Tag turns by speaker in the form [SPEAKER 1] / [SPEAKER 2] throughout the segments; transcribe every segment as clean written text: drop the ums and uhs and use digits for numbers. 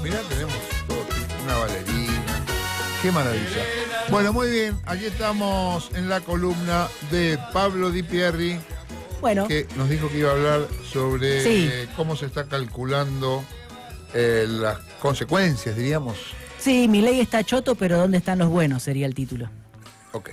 [SPEAKER 1] Mirá, tenemos todo, una bailarina. Qué maravilla. Bueno, muy bien. Aquí estamos en la columna de Pablo Di Pierri,
[SPEAKER 2] Bueno,
[SPEAKER 1] que nos dijo que iba a hablar sobre
[SPEAKER 2] Sí.
[SPEAKER 1] Cómo se está calculando las consecuencias, diríamos.
[SPEAKER 2] sí, Milei está choto, pero ¿dónde están los buenos? Sería el título.
[SPEAKER 1] Ok.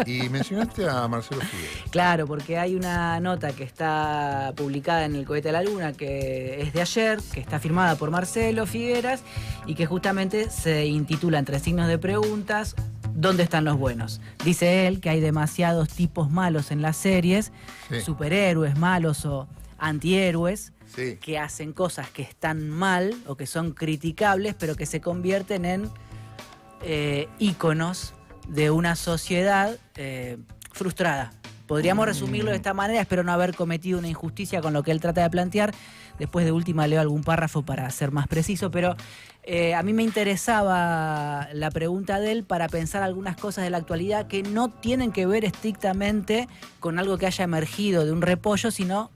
[SPEAKER 1] Y mencionaste a Marcelo Figueres.
[SPEAKER 2] Claro, porque hay una nota que está publicada en El Cohete a la Luna, que es de ayer, que está firmada por Marcelo Figueras y que justamente se intitula, entre signos de preguntas, ¿dónde están los buenos? Dice él que hay demasiados tipos malos en las series,
[SPEAKER 1] Sí.
[SPEAKER 2] superhéroes malos o antihéroes,
[SPEAKER 1] Sí.
[SPEAKER 2] que hacen cosas que están mal o que son criticables, pero que se convierten en íconos de una sociedad frustrada. Podríamos resumirlo de esta manera, espero no haber cometido una injusticia con lo que él trata de plantear. Después de última leo algún párrafo para ser más preciso, pero a mí me interesaba la pregunta de él para pensar algunas cosas de la actualidad que no tienen que ver estrictamente con algo que haya emergido de un repollo, sino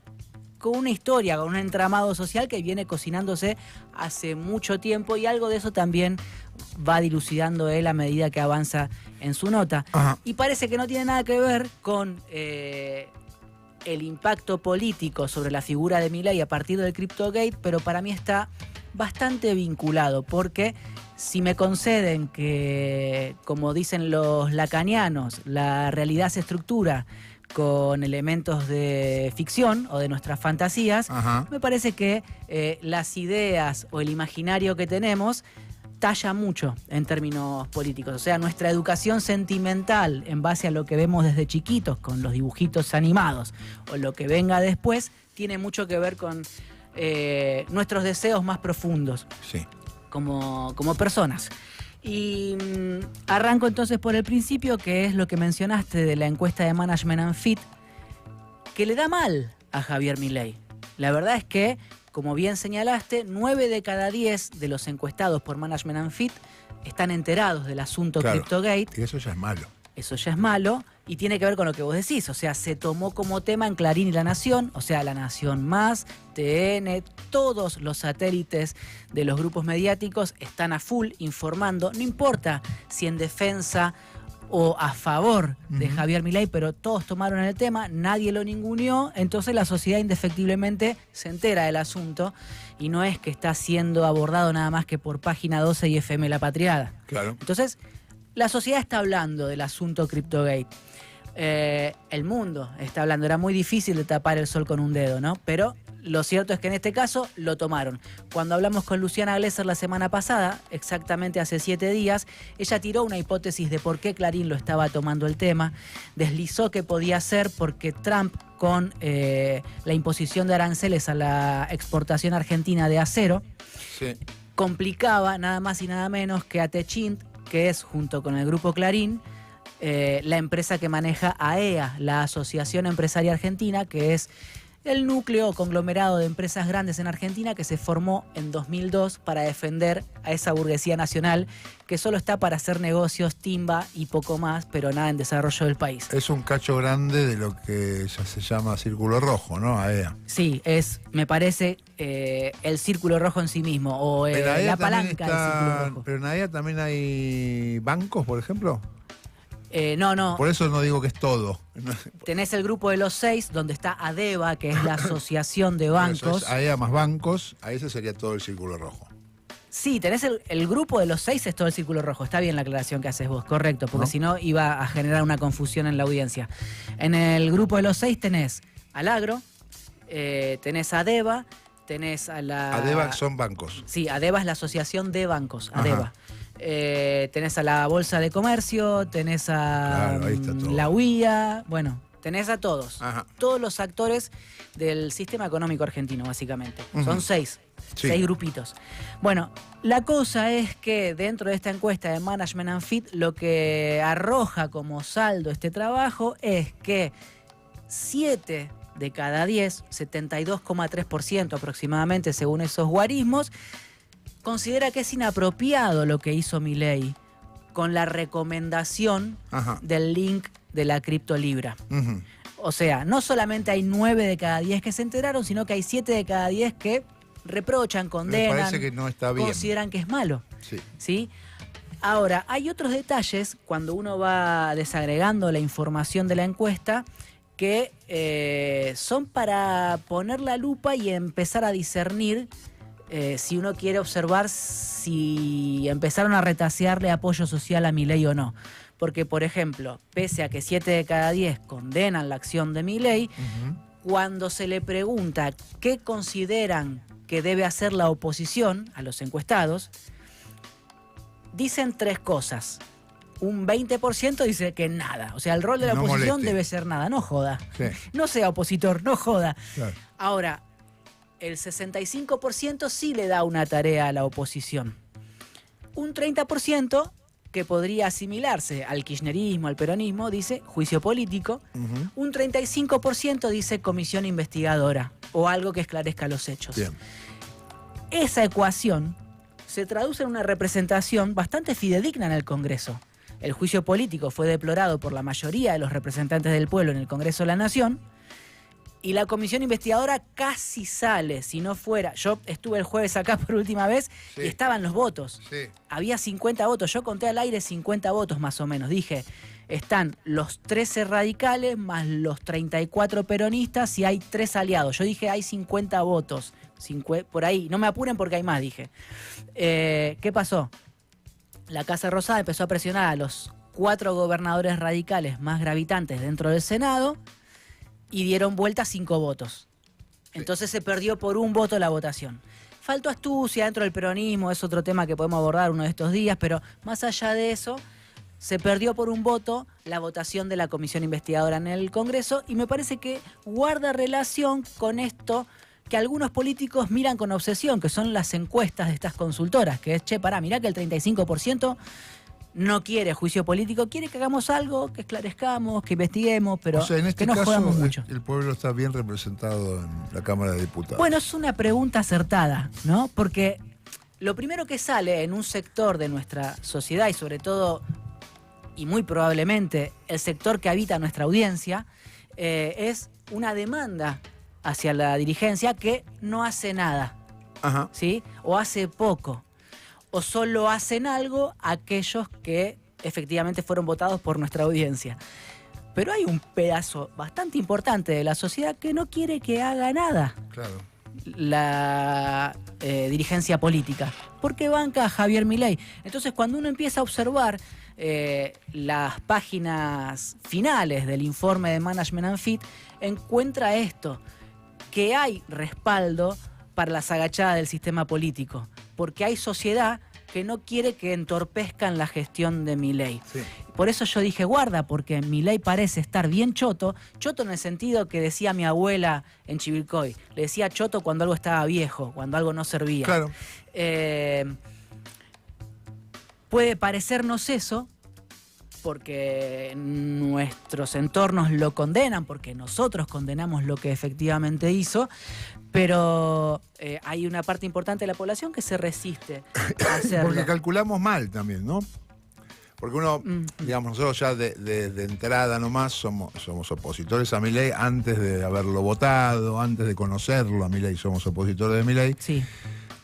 [SPEAKER 2] con una historia, con un entramado social que viene cocinándose hace mucho tiempo, y algo de eso también va dilucidando él a medida que avanza en su nota.
[SPEAKER 1] Ajá.
[SPEAKER 2] Y parece que no tiene nada que ver con el impacto político sobre la figura de Milei a partir del CryptoGate, pero para mí está bastante vinculado, porque si me conceden que, como dicen los lacanianos, la realidad se estructura con elementos de ficción o de nuestras fantasías,
[SPEAKER 1] Ajá.
[SPEAKER 2] me parece que las ideas o el imaginario que tenemos talla mucho en términos políticos. O sea, nuestra educación sentimental en base a lo que vemos desde chiquitos con los dibujitos animados o lo que venga después tiene mucho que ver con nuestros deseos más profundos
[SPEAKER 1] Sí.
[SPEAKER 2] como personas. Y arranco entonces por el principio, que es lo que mencionaste de la encuesta de Management and Fit, que le da mal a Javier Milei. La verdad es que, como bien señalaste, 9 de cada 10 de los encuestados por Management and Fit están enterados del asunto
[SPEAKER 1] Claro.
[SPEAKER 2] CryptoGate.
[SPEAKER 1] Y eso ya es malo.
[SPEAKER 2] Eso ya es malo y tiene que ver con lo que vos decís. O sea, se tomó como tema en Clarín y La Nación, o sea, La Nación Más, TN, todos los satélites de los grupos mediáticos están a full informando, no importa si en defensa o a favor de Javier Milei, pero todos tomaron el tema, nadie lo ninguneó, entonces la sociedad indefectiblemente se entera del asunto y no es que está siendo abordado nada más que por Página 12 y FM La Patriada.
[SPEAKER 1] Claro.
[SPEAKER 2] Entonces, la sociedad está hablando del asunto CryptoGate. El mundo está hablando. Era muy difícil de tapar el sol con un dedo, ¿no? Pero lo cierto es que en este caso lo tomaron. Cuando hablamos con Luciana Glesser la semana pasada, exactamente hace 7 días, ella tiró una hipótesis de por qué Clarín lo estaba tomando el tema. Deslizó que podía ser porque Trump, con la imposición de aranceles a la exportación argentina de acero,
[SPEAKER 1] Sí.
[SPEAKER 2] complicaba nada más y nada menos que a Techint, que es, junto con el Grupo Clarín, la empresa que maneja AEA, la Asociación Empresaria Argentina, que es el núcleo o conglomerado de empresas grandes en Argentina que se formó en 2002 para defender a esa burguesía nacional que solo está para hacer negocios, timba y poco más, pero nada en desarrollo del país.
[SPEAKER 1] Es un cacho grande de lo que ya se llama Círculo Rojo, ¿no? AEA.
[SPEAKER 2] Sí, es, me parece, el círculo rojo en sí mismo, o
[SPEAKER 1] En AEA
[SPEAKER 2] la
[SPEAKER 1] también
[SPEAKER 2] palanca del círculo rojo.
[SPEAKER 1] Pero en AEA también hay bancos, por ejemplo.
[SPEAKER 2] No.
[SPEAKER 1] Por eso no digo que es todo.
[SPEAKER 2] Tenés el grupo de los 6, donde está ADEBA, que es la asociación de
[SPEAKER 1] Eso
[SPEAKER 2] bancos.
[SPEAKER 1] es AEA más bancos, a ese sería todo el Círculo Rojo.
[SPEAKER 2] Sí, tenés el grupo de los 6, es todo el círculo rojo. Está bien la aclaración que haces vos, correcto, porque
[SPEAKER 1] ¿No?
[SPEAKER 2] si no iba a generar una confusión en la audiencia. En el grupo de los 6 tenés al Agro, tenés a ADEBA, tenés a la...
[SPEAKER 1] ADEBA son bancos.
[SPEAKER 2] Sí, ADEBA es la asociación de bancos,
[SPEAKER 1] Ajá.
[SPEAKER 2] ADEBA. Tenés a la Bolsa de Comercio, tenés a
[SPEAKER 1] Claro, ahí está todo.
[SPEAKER 2] la UIA, bueno, tenés a todos.
[SPEAKER 1] Ajá.
[SPEAKER 2] Todos los actores del sistema económico argentino, básicamente.
[SPEAKER 1] Ujú.
[SPEAKER 2] Son 6.
[SPEAKER 1] Sí.
[SPEAKER 2] 6 grupitos. Bueno, la cosa es que dentro de esta encuesta de Management and Fit, lo que arroja como saldo este trabajo es que 7 de cada 10, 72,3% aproximadamente según esos guarismos, considera que es inapropiado lo que hizo Milei con la recomendación
[SPEAKER 1] Ajá.
[SPEAKER 2] del link de la criptolibra.
[SPEAKER 1] Ujú.
[SPEAKER 2] O sea, no solamente hay 9 de cada 10 que se enteraron, sino que hay 7 de cada 10 que reprochan, condenan,
[SPEAKER 1] me parece que no está bien.
[SPEAKER 2] Consideran que es malo.
[SPEAKER 1] Sí.
[SPEAKER 2] ¿Sí? Ahora, hay otros detalles cuando uno va desagregando la información de la encuesta que son para poner la lupa y empezar a discernir si uno quiere observar si empezaron a retasearle apoyo social a Milei o no. Porque, por ejemplo, pese a que 7 de cada 10 condenan la acción de Milei, cuando se le pregunta qué consideran que debe hacer la oposición a los encuestados, dicen 3 cosas. Un 20% dice que nada. O sea, el rol de la oposición debe ser nada. No joda.
[SPEAKER 1] Sí.
[SPEAKER 2] No sea opositor, no joda.
[SPEAKER 1] Claro.
[SPEAKER 2] Ahora, el 65% sí le da una tarea a la oposición. Un 30% que podría asimilarse al kirchnerismo, al peronismo, dice juicio político. Un 35% dice comisión investigadora o algo que esclarezca los hechos.
[SPEAKER 1] Bien.
[SPEAKER 2] Esa ecuación se traduce en una representación bastante fidedigna en el Congreso. El juicio político fue deplorado por la mayoría de los representantes del pueblo en el Congreso de la Nación y la comisión investigadora casi sale, si no fuera... Yo estuve el jueves acá por última vez y estaban los votos.
[SPEAKER 1] Sí.
[SPEAKER 2] Había 50 votos, yo conté al aire 50 votos más o menos. Dije, están los 13 radicales más los 34 peronistas y hay 3 aliados. Yo dije, hay 50 votos. Por ahí, no me apuren porque hay más, dije. ¿Qué pasó? La Casa Rosada empezó a presionar a los 4 gobernadores radicales más gravitantes dentro del Senado y dieron vuelta 5 votos. Entonces se perdió por 1 voto la votación. Faltó astucia dentro del peronismo, es otro tema que podemos abordar uno de estos días, pero más allá de eso, se perdió por 1 voto la votación de la comisión investigadora en el Congreso y me parece que guarda relación con esto que algunos políticos miran con obsesión, que son las encuestas de estas consultoras, que es, mirá que el 35% no quiere juicio político, quiere que hagamos algo, que esclarezcamos, que investiguemos, pero
[SPEAKER 1] o sea, en este
[SPEAKER 2] que no jodamos mucho.
[SPEAKER 1] El pueblo está bien representado en la Cámara de Diputados.
[SPEAKER 2] Bueno, es una pregunta acertada, ¿no? Porque lo primero que sale en un sector de nuestra sociedad y sobre todo, y muy probablemente, el sector que habita nuestra audiencia, es una demanda hacia la dirigencia que no hace nada, ¿sí? O hace poco, o solo hacen algo aquellos que efectivamente fueron votados por nuestra audiencia. Pero hay un pedazo bastante importante de la sociedad que no quiere que haga nada.
[SPEAKER 1] Claro.
[SPEAKER 2] La dirigencia política, porque banca a Javier Milei. Entonces, cuando uno empieza a observar las páginas finales del informe de Management and Fit, encuentra esto, que hay respaldo para las agachadas del sistema político, porque hay sociedad que no quiere que entorpezcan la gestión de Milei.
[SPEAKER 1] Sí.
[SPEAKER 2] Por eso yo dije, guarda, porque Milei parece estar bien choto en el sentido que decía mi abuela en Chivilcoy, le decía choto cuando algo estaba viejo, cuando algo no servía.
[SPEAKER 1] Claro.
[SPEAKER 2] Puede parecernos eso, porque nuestros entornos lo condenan, porque nosotros condenamos lo que efectivamente hizo, pero hay una parte importante de la población que se resiste a hacerlo.
[SPEAKER 1] Porque calculamos mal también, ¿no? Porque uno, digamos, nosotros ya de entrada nomás somos opositores a Milei antes de haberlo votado, antes de conocerlo a Milei, somos opositores de Milei.
[SPEAKER 2] Sí.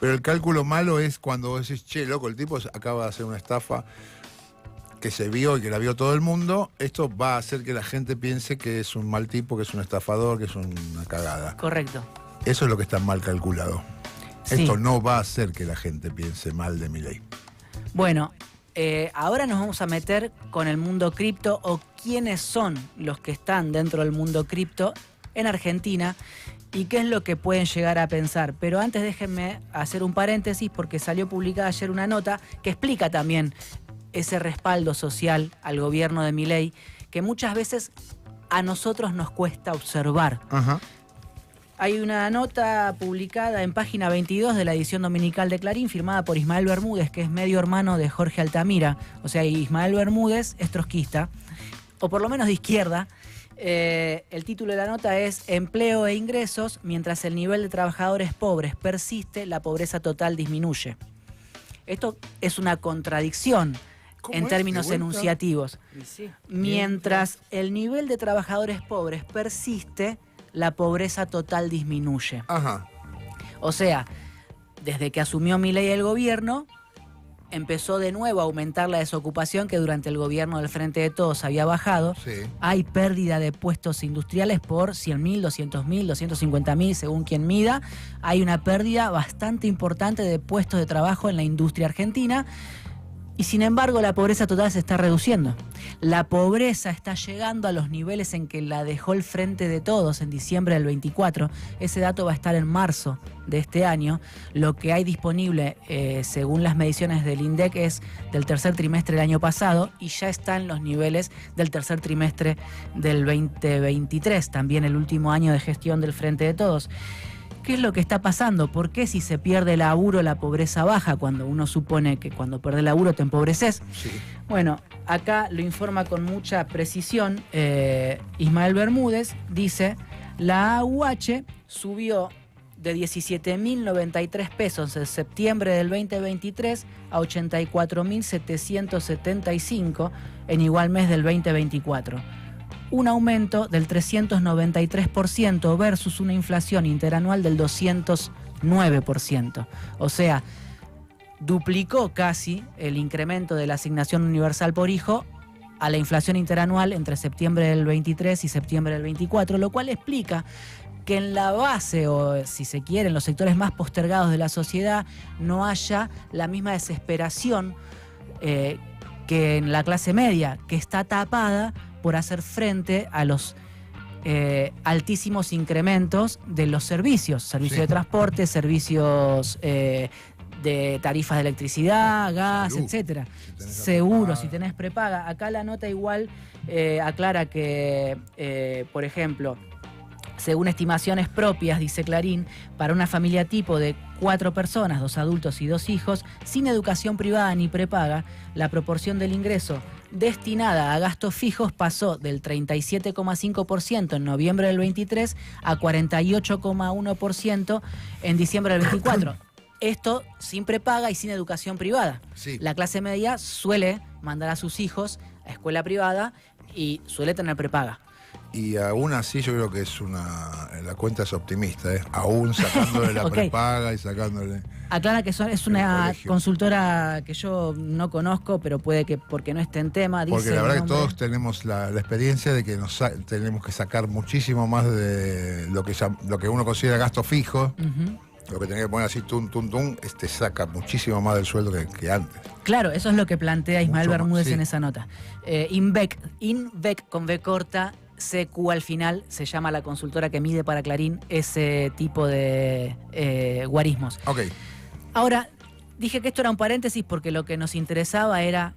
[SPEAKER 1] Pero el cálculo malo es cuando vos decís, che, loco, el tipo acaba de hacer una estafa que se vio y que la vio todo el mundo, esto va a hacer que la gente piense que es un mal tipo, que es un estafador, que es una cagada.
[SPEAKER 2] Correcto.
[SPEAKER 1] Eso es lo que está mal calculado.
[SPEAKER 2] Sí.
[SPEAKER 1] Esto no va a hacer que la gente piense mal de Milei.
[SPEAKER 2] Bueno, ahora nos vamos a meter con el mundo cripto o quiénes son los que están dentro del mundo cripto en Argentina y qué es lo que pueden llegar a pensar. Pero antes déjenme hacer un paréntesis porque salió publicada ayer una nota que explica también ese respaldo social al gobierno de Milei que muchas veces a nosotros nos cuesta observar.
[SPEAKER 1] Ajá.
[SPEAKER 2] Hay una nota publicada en página 22 de la edición dominical de Clarín, firmada por Ismael Bermúdez, que es medio hermano de Jorge Altamira. O sea, Ismael Bermúdez es trotskista, o por lo menos de izquierda. El título de la nota es Empleo e ingresos, mientras el nivel de trabajadores pobres persiste, la pobreza total disminuye. Esto es una contradicción en términos enunciativos.
[SPEAKER 1] Sí.
[SPEAKER 2] Mientras el nivel de trabajadores pobres persiste, la pobreza total disminuye.
[SPEAKER 1] Ajá.
[SPEAKER 2] O sea, desde que asumió Milei el gobierno, empezó de nuevo a aumentar la desocupación que durante el gobierno del Frente de Todos había bajado.
[SPEAKER 1] Sí.
[SPEAKER 2] Hay pérdida de puestos industriales por 100.000, 200.000, 250.000, según quien mida. Hay una pérdida bastante importante de puestos de trabajo en la industria argentina. Y sin embargo, la pobreza total se está reduciendo. La pobreza está llegando a los niveles en que la dejó el Frente de Todos en diciembre del 24. Ese dato va a estar en marzo de este año. Lo que hay disponible, según las mediciones del INDEC, es del tercer trimestre del año pasado y ya está en los niveles del tercer trimestre del 2023, también el último año de gestión del Frente de Todos. ¿Qué es lo que está pasando? ¿Por qué si se pierde laburo la pobreza baja cuando uno supone que cuando perdés laburo te empobreces?
[SPEAKER 1] Sí.
[SPEAKER 2] Bueno, acá lo informa con mucha precisión Ismael Bermúdez, dice, la AUH subió de 17.093 pesos en septiembre del 2023 a 84.775 en igual mes del 2024. Un aumento del 393% versus una inflación interanual del 209%. O sea, duplicó casi el incremento de la asignación universal por hijo a la inflación interanual entre septiembre del 23 y septiembre del 24, lo cual explica que en la base, o si se quiere, en los sectores más postergados de la sociedad, no haya la misma desesperación que en la clase media, que está tapada por hacer frente a los altísimos incrementos de los servicios de transporte, servicios de tarifas de electricidad, gas,
[SPEAKER 1] Salud,
[SPEAKER 2] etcétera.
[SPEAKER 1] Si
[SPEAKER 2] Seguro, si tenés prepaga. Acá la nota igual aclara que, por ejemplo, según estimaciones propias, dice Clarín, para una familia tipo de 4 personas, 2 adultos y 2 hijos, sin educación privada ni prepaga, la proporción del ingreso destinada a gastos fijos pasó del 37,5% en noviembre del 23 a 48,1% en diciembre del 24. Esto sin prepaga y sin educación privada.
[SPEAKER 1] Sí.
[SPEAKER 2] La clase media suele mandar a sus hijos a escuela privada y suele tener prepaga.
[SPEAKER 1] Y aún así yo creo que es la cuenta es optimista, ¿eh? Aún sacándole la
[SPEAKER 2] Okay.
[SPEAKER 1] prepaga y sacándole...
[SPEAKER 2] Aclara que es una
[SPEAKER 1] colegio.
[SPEAKER 2] consultora que yo no conozco, pero puede que porque no esté en tema. Dice
[SPEAKER 1] Porque la
[SPEAKER 2] el
[SPEAKER 1] verdad que
[SPEAKER 2] nombre.
[SPEAKER 1] todos tenemos la experiencia de que tenemos que sacar muchísimo más de lo que uno considera gasto fijo.
[SPEAKER 2] Ujú.
[SPEAKER 1] Lo que tenía que poner así, tum, saca muchísimo más del sueldo que antes.
[SPEAKER 2] Claro, eso es lo que plantea Ismael
[SPEAKER 1] Mucho más,
[SPEAKER 2] Bermúdez
[SPEAKER 1] sí.
[SPEAKER 2] en esa nota. INVEC con V corta, CQ al final, se llama la consultora que mide para Clarín ese tipo de guarismos.
[SPEAKER 1] Ok.
[SPEAKER 2] Ahora, dije que esto era un paréntesis porque lo que nos interesaba era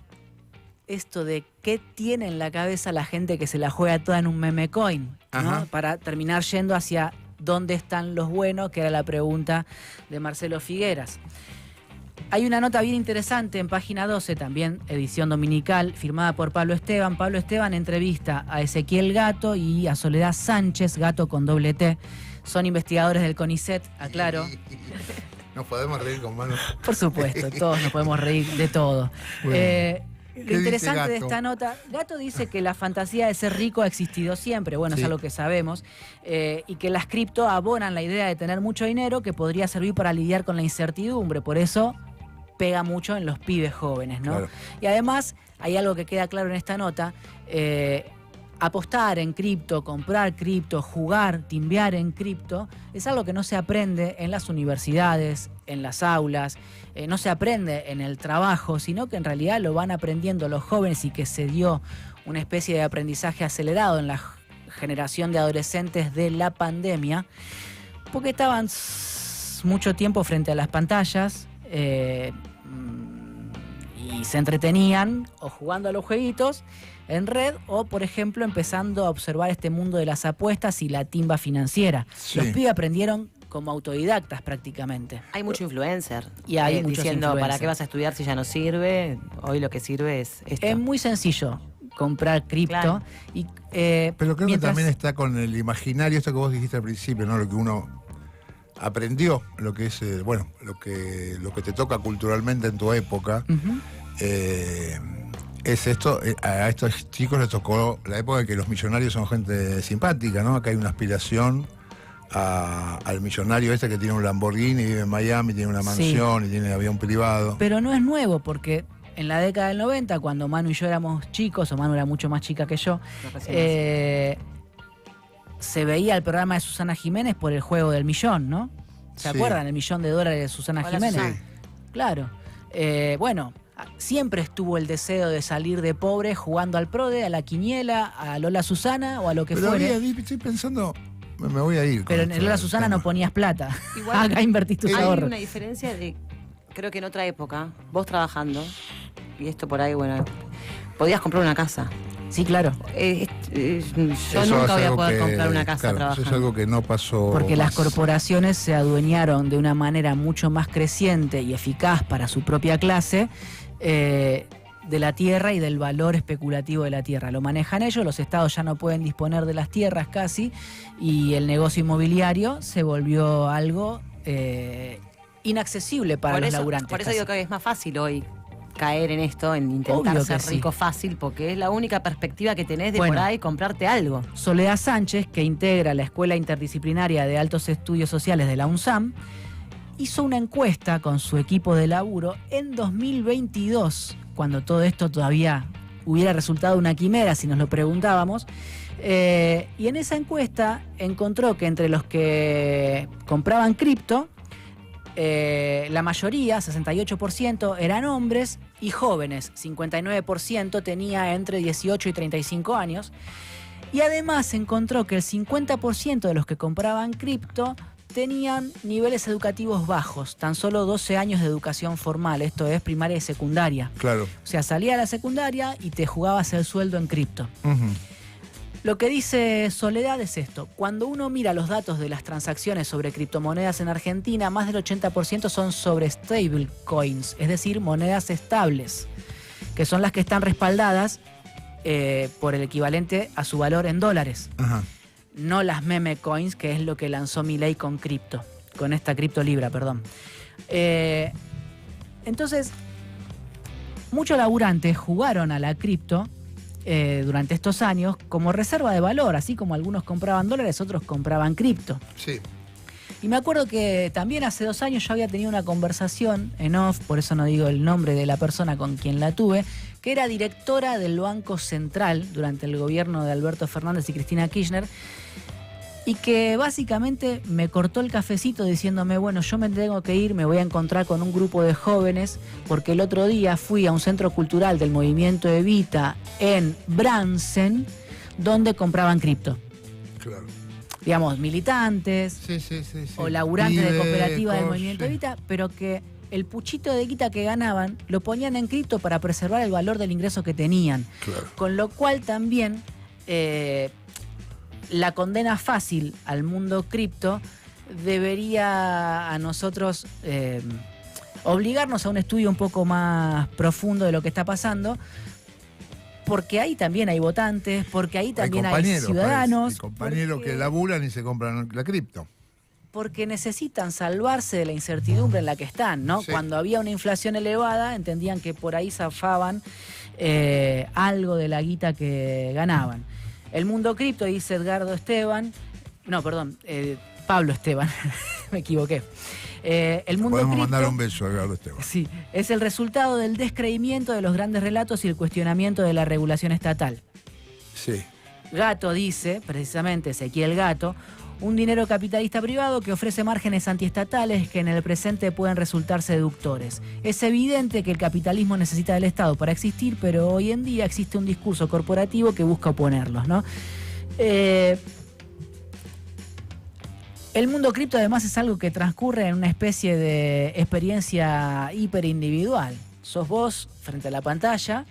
[SPEAKER 2] esto de qué tiene en la cabeza la gente que se la juega toda en un meme coin, ¿no?
[SPEAKER 1] Ajá.
[SPEAKER 2] Para terminar yendo hacia dónde están los buenos, que era la pregunta de Marcelo Figueras. Hay una nota bien interesante en página 12, también edición dominical, firmada por Pablo Esteban. Pablo Esteban entrevista a Ezequiel Gato y a Soledad Sánchez, Gato con doble T. Son investigadores del CONICET, aclaro.
[SPEAKER 1] Nos podemos reír con manos.
[SPEAKER 2] Por supuesto, todos nos podemos reír de todo.
[SPEAKER 1] Bueno.
[SPEAKER 2] Lo
[SPEAKER 1] ¿Qué
[SPEAKER 2] interesante
[SPEAKER 1] dice
[SPEAKER 2] de
[SPEAKER 1] Gato?
[SPEAKER 2] esta nota, Gato dice que la fantasía de ser rico ha existido siempre, bueno,
[SPEAKER 1] Sí.
[SPEAKER 2] es algo que sabemos, y que las cripto abonan la idea de tener mucho dinero que podría servir para lidiar con la incertidumbre, por eso pega mucho en los pibes jóvenes, ¿no?
[SPEAKER 1] Claro.
[SPEAKER 2] Y además, hay algo que queda claro en esta nota, apostar en cripto, comprar cripto, jugar, timbear en cripto, es algo que no se aprende en las universidades, en las aulas, no se aprende en el trabajo, sino que en realidad lo van aprendiendo los jóvenes y que se dio una especie de aprendizaje acelerado en la generación de adolescentes de la pandemia, porque estaban mucho tiempo frente a las pantallas y se entretenían o jugando a los jueguitos en red o, por ejemplo, empezando a observar este mundo de las apuestas y la timba financiera.
[SPEAKER 1] Sí.
[SPEAKER 2] Los pibes aprendieron como autodidactas prácticamente.
[SPEAKER 3] Hay mucho influencer.
[SPEAKER 2] Y hay muchos
[SPEAKER 3] diciendo, ¿para
[SPEAKER 2] influencers.
[SPEAKER 3] qué vas a estudiar si ya no sirve? Hoy lo que sirve es esto.
[SPEAKER 2] Es muy sencillo comprar cripto.
[SPEAKER 3] Claro.
[SPEAKER 2] Y,
[SPEAKER 1] Pero creo
[SPEAKER 2] mientras-
[SPEAKER 1] que también está con el imaginario, esto que vos dijiste al principio, ¿no? Lo que uno aprendió, lo que es, lo que te toca culturalmente en tu época.
[SPEAKER 2] Ujú.
[SPEAKER 1] Es esto, a estos chicos les tocó la época en que los millonarios son gente simpática, ¿no? Acá hay una aspiración al millonario este que tiene un Lamborghini, vive en Miami, tiene una mansión y tiene avión privado.
[SPEAKER 2] Pero no es nuevo, porque en la década del 90, cuando Manu y yo éramos chicos, o Manu era mucho más chica que yo, se veía el programa de Susana Jiménez por el juego del millón, ¿no? ¿Se acuerdan? El $1.000.000 de Susana Jiménez.
[SPEAKER 3] Susana.
[SPEAKER 2] Claro. Bueno, siempre estuvo el deseo de salir de pobre jugando al PRODE, a la quiniela, a Lola Susana o a lo que
[SPEAKER 1] Pero
[SPEAKER 2] fuere.
[SPEAKER 1] estoy pensando, me voy a ir.
[SPEAKER 2] Pero en Lola Susana no ponías plata.
[SPEAKER 3] Igual
[SPEAKER 2] acá invertís tus
[SPEAKER 3] hay
[SPEAKER 2] ahorros.
[SPEAKER 3] una diferencia de, creo que en otra época, vos trabajando, y esto por ahí, bueno, podías comprar una casa.
[SPEAKER 2] Sí, claro.
[SPEAKER 3] Yo nunca voy a poder comprar una casa trabajando.
[SPEAKER 1] Eso es algo que no pasó.
[SPEAKER 2] Porque las
[SPEAKER 1] más.
[SPEAKER 2] corporaciones se adueñaron de una manera mucho más creciente y eficaz para su propia clase de la tierra y del valor especulativo de la tierra. Lo manejan ellos, los estados ya no pueden disponer de las tierras casi, y el negocio inmobiliario se volvió algo inaccesible para los laburantes.
[SPEAKER 3] Por eso
[SPEAKER 2] casi.
[SPEAKER 3] digo que es más fácil hoy caer en esto, en intentar
[SPEAKER 2] Obvio
[SPEAKER 3] ser
[SPEAKER 2] que
[SPEAKER 3] rico fácil, porque es la única perspectiva que tenés de por ahí comprarte algo.
[SPEAKER 2] Soledad Sánchez, que integra la Escuela Interdisciplinaria de Altos Estudios Sociales de la UNSAM, hizo una encuesta con su equipo de laburo en 2022, cuando todo esto todavía hubiera resultado una quimera si nos lo preguntábamos, y en esa encuesta encontró que entre los que compraban cripto, la mayoría, 68%, eran hombres y jóvenes. 59% tenía entre 18 y 35 años. Y además encontró que el 50% de los que compraban cripto tenían niveles educativos bajos, tan solo 12 años de educación formal, esto es primaria y secundaria.
[SPEAKER 1] Claro.
[SPEAKER 2] O sea, salía a la secundaria y te jugabas el sueldo en cripto.
[SPEAKER 1] Uh-huh.
[SPEAKER 2] Lo que dice Soledad es esto: cuando uno mira los datos de las transacciones sobre criptomonedas en Argentina, más del 80% son sobre stablecoins, es decir, monedas estables, que son las que están respaldadas por el equivalente a su valor en dólares.
[SPEAKER 1] Ajá.
[SPEAKER 2] No las meme coins, que es lo que lanzó Milei con cripto, con esta cripto libra, perdón. Entonces, muchos laburantes jugaron a la cripto durante estos años como reserva de valor, así como algunos compraban dólares, otros compraban cripto.
[SPEAKER 1] Sí.
[SPEAKER 2] Y me acuerdo que también hace 2 años yo había tenido una conversación en off, por eso no digo el nombre de la persona con quien la tuve, que era directora del Banco Central durante el gobierno de Alberto Fernández y Cristina Kirchner, y que básicamente me cortó el cafecito diciéndome, bueno, yo me tengo que ir, me voy a encontrar con un grupo de jóvenes, porque el otro día fui a un centro cultural del movimiento Evita en Bransen, donde compraban cripto.
[SPEAKER 1] Claro.
[SPEAKER 2] Digamos, militantes
[SPEAKER 1] Sí.
[SPEAKER 2] o laburantes de cooperativa del
[SPEAKER 1] cosas,
[SPEAKER 2] movimiento
[SPEAKER 1] sí.
[SPEAKER 2] Evita, pero que el puchito de guita que ganaban lo ponían en cripto para preservar el valor del ingreso que tenían.
[SPEAKER 1] Claro.
[SPEAKER 2] Con lo cual también la condena fácil al mundo cripto debería a nosotros obligarnos a un estudio un poco más profundo de lo que está pasando, porque ahí también hay votantes, porque ahí también hay ciudadanos.
[SPEAKER 1] Hay compañeros
[SPEAKER 2] porque-
[SPEAKER 1] que laburan y se compran la cripto.
[SPEAKER 2] porque necesitan salvarse de la incertidumbre en la que están, ¿no?
[SPEAKER 1] Sí.
[SPEAKER 2] Cuando había una inflación elevada, entendían que por ahí zafaban algo de la guita que ganaban. El mundo cripto, dice Edgardo Esteban, no, perdón, Pablo Esteban, me equivoqué. El mundo
[SPEAKER 1] Podemos
[SPEAKER 2] cripto,
[SPEAKER 1] mandar un beso a Edgardo Esteban.
[SPEAKER 2] sí, es el resultado del descreimiento de los grandes relatos y el cuestionamiento de la regulación estatal.
[SPEAKER 1] Sí.
[SPEAKER 2] Gato dice, precisamente Ezequiel Gato, un dinero capitalista privado que ofrece márgenes antiestatales que en el presente pueden resultar seductores. Es evidente que el capitalismo necesita del Estado para existir, pero hoy en día existe un discurso corporativo que busca oponerlos, ¿no? El mundo cripto además es algo que transcurre en una especie de experiencia hiperindividual. Sos vos frente a la pantalla,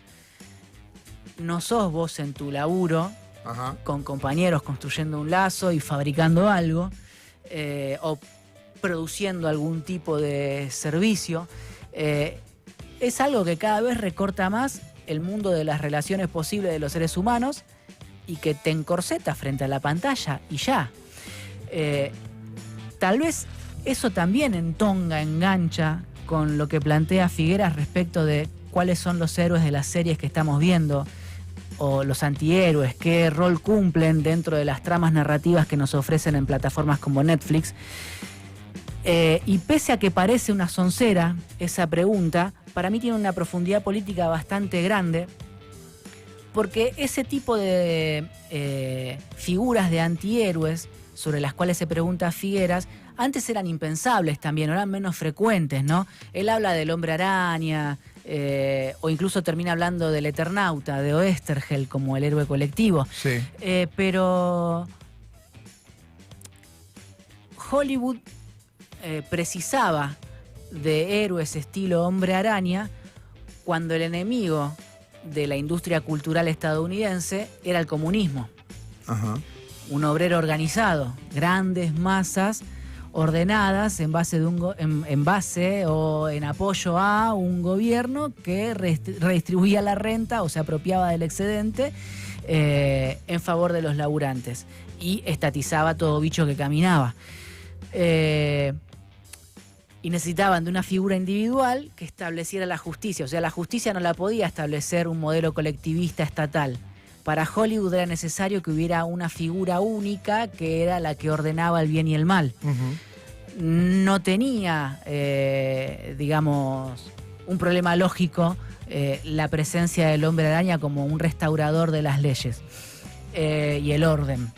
[SPEAKER 2] no sos vos en tu laburo,
[SPEAKER 1] Ajá.
[SPEAKER 2] con compañeros construyendo un lazo y fabricando algo, o produciendo algún tipo de servicio. Es algo que cada vez recorta más el mundo de las relaciones posibles de los seres humanos y que te encorseta frente a la pantalla y ya. Tal vez eso también engancha con lo que plantea Figueras respecto de cuáles son los héroes de las series que estamos viendo o los antihéroes, qué rol cumplen dentro de las tramas narrativas que nos ofrecen en plataformas como Netflix. Y pese a que parece una soncera esa pregunta, para mí tiene una profundidad política bastante grande, porque ese tipo de figuras de antihéroes sobre las cuales se pregunta Figueras, antes eran impensables también, eran menos frecuentes, ¿no? Él habla del Hombre Araña, o incluso termina hablando del Eternauta, de Oesterheld como el héroe colectivo.
[SPEAKER 1] Sí.
[SPEAKER 2] Pero Hollywood precisaba de héroes estilo Hombre Araña cuando el enemigo de la industria cultural estadounidense era el comunismo.
[SPEAKER 1] Ajá.
[SPEAKER 2] Un obrero organizado, grandes masas ordenadas en base o en apoyo a un gobierno que redistribuía la renta o se apropiaba del excedente en favor de los laburantes y estatizaba todo bicho que caminaba. Y necesitaban de una figura individual que estableciera la justicia. O sea, la justicia no la podía establecer un modelo colectivista estatal. Para Hollywood era necesario que hubiera una figura única que era la que ordenaba el bien y el mal.
[SPEAKER 1] Uh-huh.
[SPEAKER 2] No tenía, digamos, un problema lógico la presencia del Hombre Araña como un restaurador de las leyes y el orden.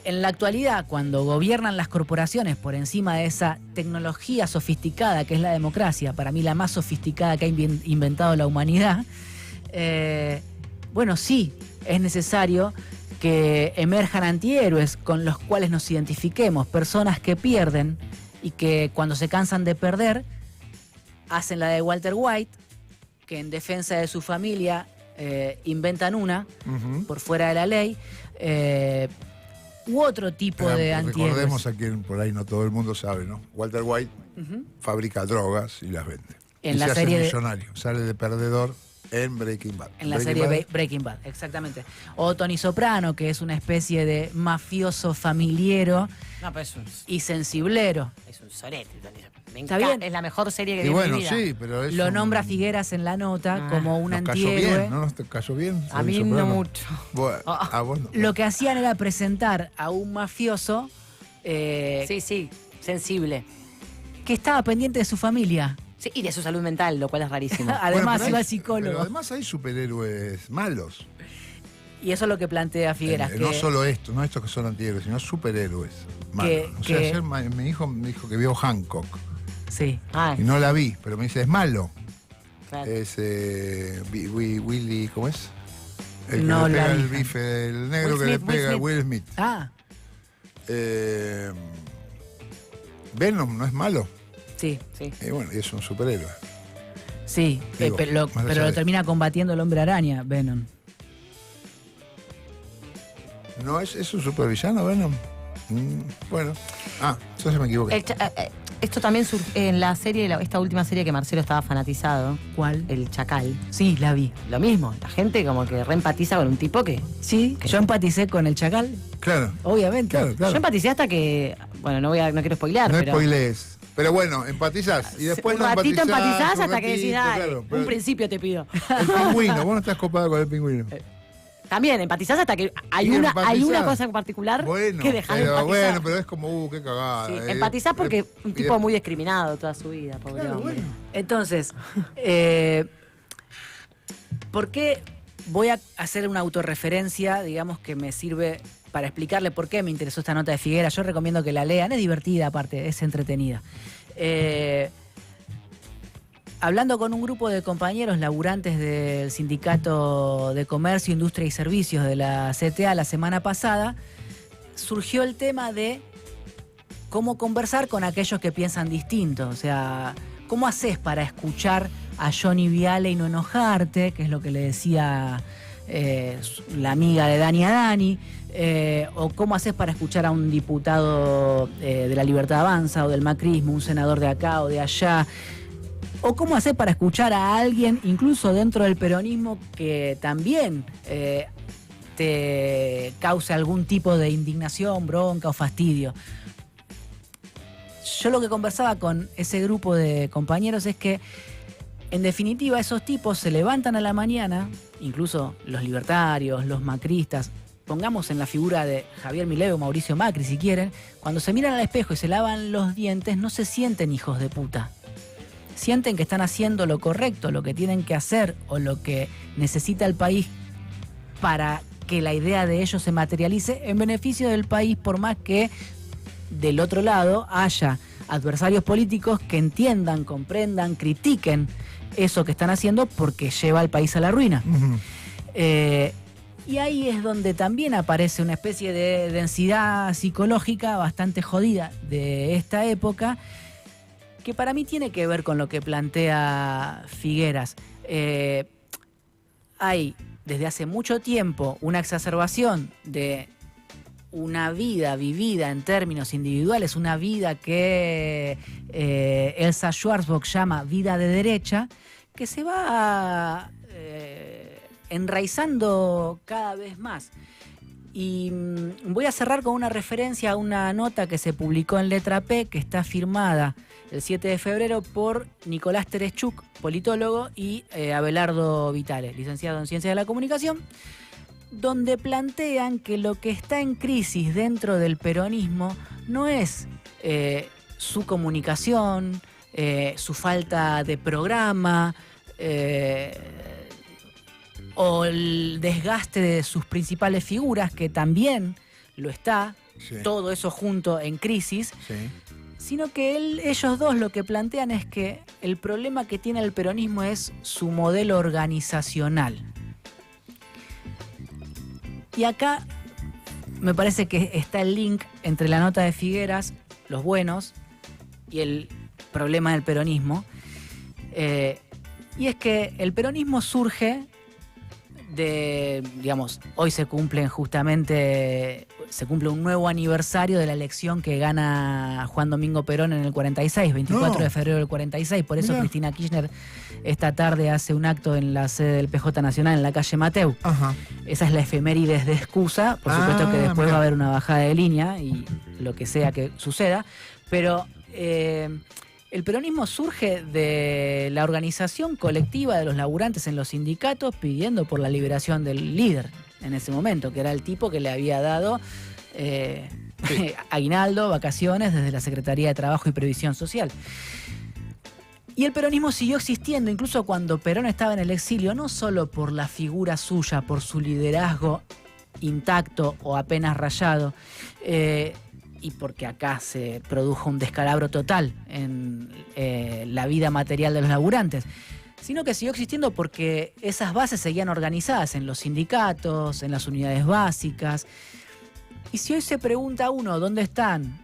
[SPEAKER 2] En la actualidad, cuando gobiernan las corporaciones por encima de esa tecnología sofisticada que es la democracia, para mí la más sofisticada que ha inventado la humanidad, bueno, sí, es necesario que emerjan antihéroes con los cuales nos identifiquemos, personas que pierden y que cuando se cansan de perder, hacen la de Walter White, que en defensa de su familia inventan una,
[SPEAKER 1] Uh-huh.
[SPEAKER 2] por fuera de la ley, u otro tipo de antihéroes.
[SPEAKER 1] Recordemos a quien por ahí no todo el mundo sabe, ¿no? Walter White fabrica drogas y las vende.
[SPEAKER 2] En
[SPEAKER 1] y
[SPEAKER 2] la
[SPEAKER 1] se
[SPEAKER 2] serie
[SPEAKER 1] hace
[SPEAKER 2] de-
[SPEAKER 1] millonario, sale de perdedor en Breaking Bad.
[SPEAKER 2] En la
[SPEAKER 1] Breaking
[SPEAKER 2] serie
[SPEAKER 1] Bad,
[SPEAKER 2] Breaking Bad, exactamente. O Tony Soprano, que es una especie de mafioso familiero
[SPEAKER 3] No, pero es
[SPEAKER 2] y sensiblero.
[SPEAKER 3] un sorete. Me
[SPEAKER 2] Está
[SPEAKER 3] encanta.
[SPEAKER 2] bien.
[SPEAKER 3] Es la mejor serie que
[SPEAKER 1] Y
[SPEAKER 3] vi en
[SPEAKER 1] bueno,
[SPEAKER 3] mi vida.
[SPEAKER 1] sí, pero es
[SPEAKER 2] Lo
[SPEAKER 1] un-
[SPEAKER 2] nombra Figueras en la nota
[SPEAKER 3] Ah.
[SPEAKER 2] como un
[SPEAKER 1] nos cayó
[SPEAKER 2] antihéroe.
[SPEAKER 1] bien, ¿no? ¿Nos te cayó bien?
[SPEAKER 3] A mí
[SPEAKER 1] Tony
[SPEAKER 3] no
[SPEAKER 1] Soprano?
[SPEAKER 3] mucho.
[SPEAKER 1] Bueno, bueno.
[SPEAKER 2] Lo que hacían era presentar a un mafioso
[SPEAKER 3] Sí, sí, sensible.
[SPEAKER 2] que estaba pendiente de su familia.
[SPEAKER 3] Sí, y de su salud mental, lo cual es rarísimo.
[SPEAKER 2] Además,
[SPEAKER 1] pero
[SPEAKER 2] iba
[SPEAKER 1] hay-
[SPEAKER 2] al psicólogo.
[SPEAKER 1] Pero además hay superhéroes malos.
[SPEAKER 2] Y eso es lo que plantea Figueras.
[SPEAKER 1] No
[SPEAKER 2] que-
[SPEAKER 1] solo esto, no estos que son antihéroes, sino superhéroes malos. O sea,
[SPEAKER 2] que-
[SPEAKER 1] ayer mi hijo me dijo que vio Hancock.
[SPEAKER 2] Sí.
[SPEAKER 3] Ah,
[SPEAKER 1] Y no la vi, pero me dice, es malo.
[SPEAKER 3] claro.
[SPEAKER 1] Es Willy, ¿cómo es? El que
[SPEAKER 2] No
[SPEAKER 1] le
[SPEAKER 2] la
[SPEAKER 1] pega
[SPEAKER 2] vi.
[SPEAKER 1] el bife, el negro
[SPEAKER 3] Will
[SPEAKER 1] que le
[SPEAKER 3] Smith, Will
[SPEAKER 1] pega,
[SPEAKER 3] Smith.
[SPEAKER 1] Will Smith.
[SPEAKER 2] Ah,
[SPEAKER 1] Venom no es malo.
[SPEAKER 2] sí,
[SPEAKER 3] Sí.
[SPEAKER 1] Y bueno, y es un superhéroe.
[SPEAKER 2] sí.
[SPEAKER 1] Digo,
[SPEAKER 2] pero
[SPEAKER 1] más allá
[SPEAKER 2] lo
[SPEAKER 1] de-
[SPEAKER 2] termina combatiendo el Hombre Araña, Venom.
[SPEAKER 1] ¿No es un supervillano, Venom? Bueno. Entonces me equivoqué.
[SPEAKER 3] Esto también en la serie, esta última serie que Marcelo estaba fanatizado,
[SPEAKER 2] ¿Cuál?
[SPEAKER 3] El Chacal.
[SPEAKER 2] Sí, la vi.
[SPEAKER 3] Lo mismo, la gente como que reempatiza con un tipo que...
[SPEAKER 2] Sí, yo empaticé con el Chacal,
[SPEAKER 1] Claro,
[SPEAKER 2] obviamente.
[SPEAKER 1] claro, claro.
[SPEAKER 3] Yo empaticé hasta que... Bueno, no quiero spoilear,
[SPEAKER 1] No
[SPEAKER 3] pero...
[SPEAKER 1] spoilees. Pero bueno, empatizás. Y después
[SPEAKER 3] un
[SPEAKER 1] no
[SPEAKER 3] ratito empatizás
[SPEAKER 1] un
[SPEAKER 3] hasta que decís,
[SPEAKER 1] ratito,
[SPEAKER 3] dale,
[SPEAKER 1] claro, pero
[SPEAKER 3] un principio te pido.
[SPEAKER 1] El pingüino, vos no estás copado con el pingüino.
[SPEAKER 3] También, empatizás hasta que hay
[SPEAKER 1] Y
[SPEAKER 3] una
[SPEAKER 1] empatizás.
[SPEAKER 3] cosa en particular
[SPEAKER 1] Bueno,
[SPEAKER 3] que dejás de
[SPEAKER 1] pero,
[SPEAKER 3] empatizar.
[SPEAKER 1] bueno, pero es como, qué cagada.
[SPEAKER 3] Sí, empatizás porque un
[SPEAKER 1] y
[SPEAKER 3] tipo
[SPEAKER 1] de-
[SPEAKER 3] muy discriminado toda su vida, pobre
[SPEAKER 1] Claro,
[SPEAKER 3] hombre.
[SPEAKER 1] bueno.
[SPEAKER 2] Entonces, ¿por qué voy a hacer una autorreferencia, digamos, que me sirve para explicarle por qué me interesó esta nota de Figueras? Yo recomiendo que la lean, es divertida aparte, es entretenida. Hablando con un grupo de compañeros laburantes del Sindicato de Comercio, Industria y Servicios de la CTA la semana pasada, surgió el tema de cómo conversar con aquellos que piensan distinto. O sea, ¿cómo haces para escuchar a Johnny Viale y no enojarte? Que es lo que le decía la amiga de Dani a Dani. O cómo haces para escuchar a un diputado de la Libertad Avanza o del macrismo, un senador de acá o de allá. O cómo hacer para escuchar a alguien, incluso dentro del peronismo, que también te cause algún tipo de indignación, bronca o fastidio. Yo lo que conversaba con ese grupo de compañeros es que En definitiva, esos tipos se levantan a la mañana, incluso los libertarios, los macristas, pongamos en la figura de Javier Milei o Mauricio Macri si quieren, cuando se miran al espejo y se lavan los dientes no se sienten hijos de puta. Sienten que están haciendo lo correcto, lo que tienen que hacer o lo que necesita el país para que la idea de ellos se materialice en beneficio del país, por más que del otro lado haya adversarios políticos que entiendan, comprendan, critiquen eso que están haciendo porque lleva al país a la ruina. Y ahí es donde también aparece una especie de densidad psicológica bastante jodida de esta época, que para mí tiene que ver con lo que plantea Figueras. Hay desde hace mucho tiempo una exacerbación de una vida vivida en términos individuales, una vida que Elsa Schwartzbock llama vida de derecha, que se va enraizando cada vez más. Y voy a cerrar con una referencia a una nota que se publicó en Letra P, que está firmada el 7 de febrero por Nicolás Tereshchuk, politólogo, y Abelardo Vitale, licenciado en Ciencias de la Comunicación, donde plantean que lo que está en crisis dentro del peronismo no es su comunicación, su falta de programa, o el desgaste de sus principales figuras, que también lo está, sí, todo eso junto en crisis, sí, sino que ellos dos lo que plantean es que el problema que tiene el peronismo es su modelo organizacional. Y acá me parece que está el link entre la nota de Figueras, los buenos, y el problema del peronismo. Y es que el peronismo surge digamos, hoy se cumple un nuevo aniversario de la elección que gana Juan Domingo Perón en el 46, 24 de febrero del 46. Por eso Cristina Kirchner esta tarde hace un acto en la sede del PJ Nacional en la calle Mateu. Ajá. Esa es la efemérides de excusa. Por supuesto que después va a haber una bajada de línea y lo que sea que suceda. Pero el peronismo surge de la organización colectiva de los laburantes en los sindicatos pidiendo por la liberación del líder en ese momento, que era el tipo que le había dado aguinaldo, vacaciones desde la Secretaría de Trabajo y Previsión Social. Y el peronismo siguió existiendo incluso cuando Perón estaba en el exilio, no solo por la figura suya, por su liderazgo intacto o apenas rayado, y porque acá se produjo un descalabro total en la vida material de los laburantes, sino que siguió existiendo porque esas bases seguían organizadas en los sindicatos, en las unidades básicas. Y si hoy se pregunta a uno dónde están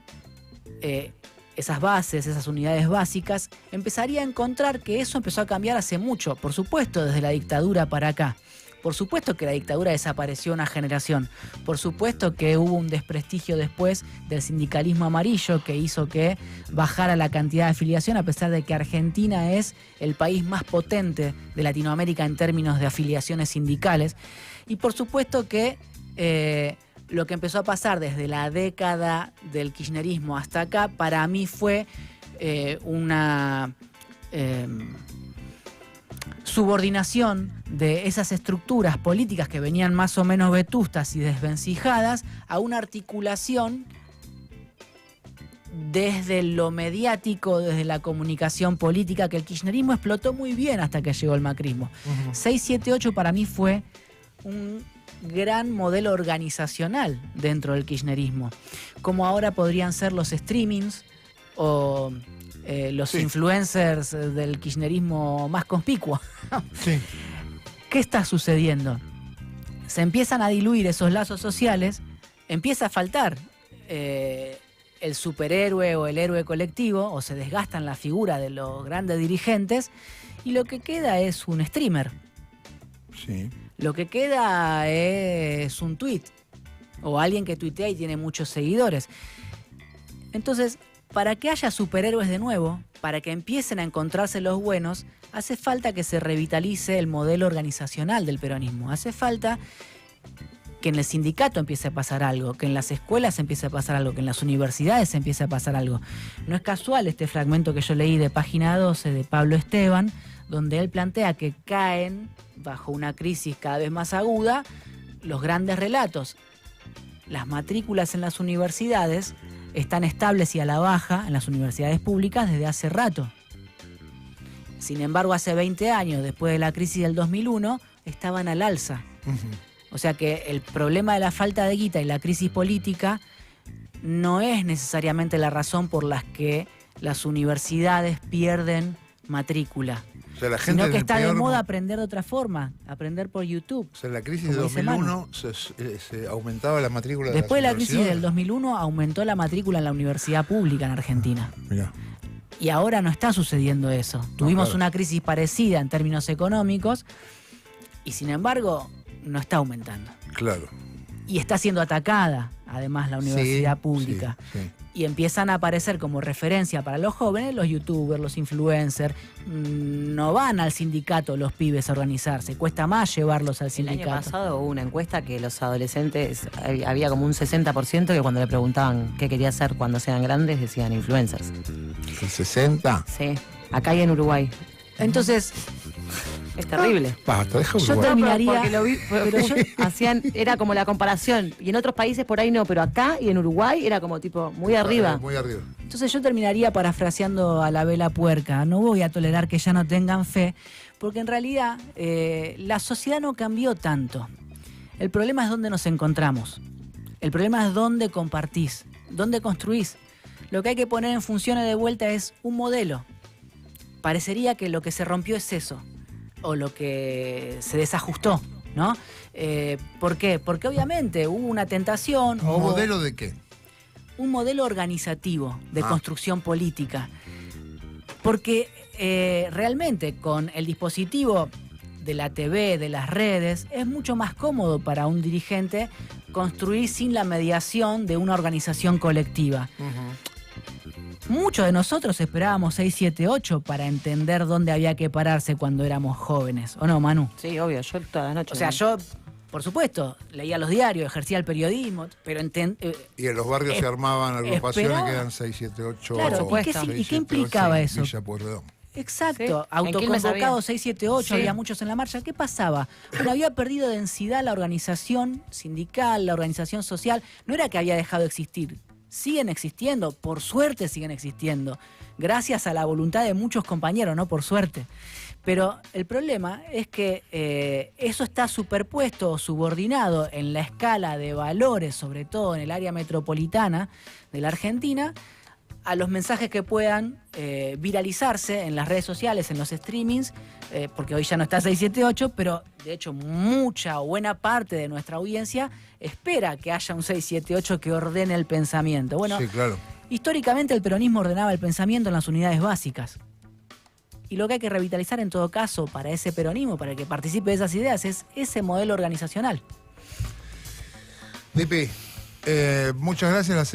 [SPEAKER 2] esas bases, esas unidades básicas, empezaría a encontrar que eso empezó a cambiar hace mucho, por supuesto desde la dictadura para acá. Por supuesto que la dictadura desapareció una generación. Por supuesto que hubo un desprestigio después del sindicalismo amarillo que hizo que bajara la cantidad de afiliación, a pesar de que Argentina es el país más potente de Latinoamérica en términos de afiliaciones sindicales. Y por supuesto que lo que empezó a pasar desde la década del kirchnerismo hasta acá, para mí fue una subordinación de esas estructuras políticas que venían más o menos vetustas y desvencijadas a una articulación desde lo mediático, desde la comunicación política, que el kirchnerismo explotó muy bien hasta que llegó el macrismo. 678 para mí fue un gran modelo organizacional dentro del kirchnerismo, como ahora podrían ser los streamings o los influencers del kirchnerismo más conspicuo. Sí. ¿Qué está sucediendo? Se empiezan a diluir esos lazos sociales, empieza a faltar el superhéroe o el héroe colectivo, o se desgastan la figura de los grandes dirigentes, y lo que queda es un streamer. Sí. Lo que queda es un tweet, o alguien que tuitea y tiene muchos seguidores. Entonces, para que haya superhéroes de nuevo, para que empiecen a encontrarse los buenos, hace falta que se revitalice el modelo organizacional del peronismo. Hace falta que en el sindicato empiece a pasar algo, que en las escuelas empiece a pasar algo, que en las universidades empiece a pasar algo. No es casual este fragmento que yo leí de página 12 de Pablo Esteban, donde él plantea que caen bajo una crisis cada vez más aguda los grandes relatos. Las matrículas en las universidades están estables y a la baja en las universidades públicas desde hace rato. Sin embargo, hace 20 años, después de la crisis del 2001, estaban al alza. O sea que el problema de la falta de guita y la crisis política no es necesariamente la razón por la que las universidades pierden matrícula.
[SPEAKER 1] O sea, la gente
[SPEAKER 2] sino que está de moda aprender de otra forma, aprender por YouTube.
[SPEAKER 1] O sea, en la crisis de 2001 se aumentaba la matrícula de
[SPEAKER 2] Después de
[SPEAKER 1] las
[SPEAKER 2] la crisis del 2001 aumentó la matrícula en la universidad pública en Argentina.
[SPEAKER 1] Mirá.
[SPEAKER 2] Y ahora no está sucediendo eso. Tuvimos una crisis parecida en términos económicos y sin embargo no está aumentando.
[SPEAKER 1] Claro.
[SPEAKER 2] Y está siendo atacada además la universidad pública.
[SPEAKER 1] Sí.
[SPEAKER 2] Y empiezan a aparecer como referencia para los jóvenes los youtubers, los influencers. No van al sindicato los pibes a organizarse, cuesta más llevarlos al sindicato.
[SPEAKER 3] El año pasado hubo una encuesta que los adolescentes, había como un 60% que cuando le preguntaban qué quería hacer cuando sean grandes decían influencers.
[SPEAKER 1] ¿El 60?
[SPEAKER 3] Sí, acá y en Uruguay.
[SPEAKER 2] Entonces,
[SPEAKER 3] es terrible.
[SPEAKER 1] Basta, deja
[SPEAKER 2] yo
[SPEAKER 1] Uruguay.
[SPEAKER 2] terminaría...
[SPEAKER 3] Porque lo vi, pero yo era como la comparación. Y en otros países por ahí no, pero acá y en Uruguay era como tipo muy arriba.
[SPEAKER 1] Muy arriba.
[SPEAKER 2] Entonces yo terminaría parafraseando a la Vela Puerca. No voy a tolerar que ya no tengan fe, porque en realidad la sociedad no cambió tanto. El problema es dónde nos encontramos. El problema es dónde compartís, dónde construís. Lo que hay que poner en función de vuelta es un modelo. Parecería que lo que se rompió es eso, o lo que se desajustó, ¿no? ¿Por qué? Porque obviamente hubo una tentación.
[SPEAKER 1] ¿Un modelo de qué?
[SPEAKER 2] Un modelo organizativo de construcción política. Porque realmente con el dispositivo de la TV, de las redes, es mucho más cómodo para un dirigente construir sin la mediación de una organización colectiva. Muchos de nosotros esperábamos 6, 7, 8 para entender dónde había que pararse cuando éramos jóvenes. ¿O no, Manu?
[SPEAKER 3] Sí, obvio, yo todas las noches.
[SPEAKER 2] O sea, yo, por supuesto, leía los diarios, ejercía el periodismo, pero
[SPEAKER 1] y en los barrios se armaban agrupaciones que eran 6, 7, 8.
[SPEAKER 2] Claro, ¿y qué implicaba eso?
[SPEAKER 1] Villa Pueyrredón.
[SPEAKER 2] Exacto,
[SPEAKER 3] Sí.
[SPEAKER 2] autoconvocados 6, 7, 8,
[SPEAKER 3] Sí.
[SPEAKER 2] había muchos en la marcha. ¿Qué pasaba? Bueno, había perdido densidad la organización sindical, la organización social. No era que había dejado de existir. Siguen existiendo, por suerte siguen existiendo, gracias a la voluntad de muchos compañeros, no por suerte. Pero el problema es que eso está superpuesto o subordinado en la escala de valores, sobre todo en el área metropolitana de la Argentina, a los mensajes que puedan viralizarse en las redes sociales, en los streamings, porque hoy ya no está 678, pero de hecho mucha o buena parte de nuestra audiencia espera que haya un 678 que ordene el pensamiento. Bueno,
[SPEAKER 1] sí, claro.
[SPEAKER 2] Históricamente el peronismo ordenaba el pensamiento en las unidades básicas. Y lo que hay que revitalizar en todo caso para ese peronismo, para el que participe de esas ideas, es ese modelo organizacional.
[SPEAKER 1] Dipi, muchas gracias.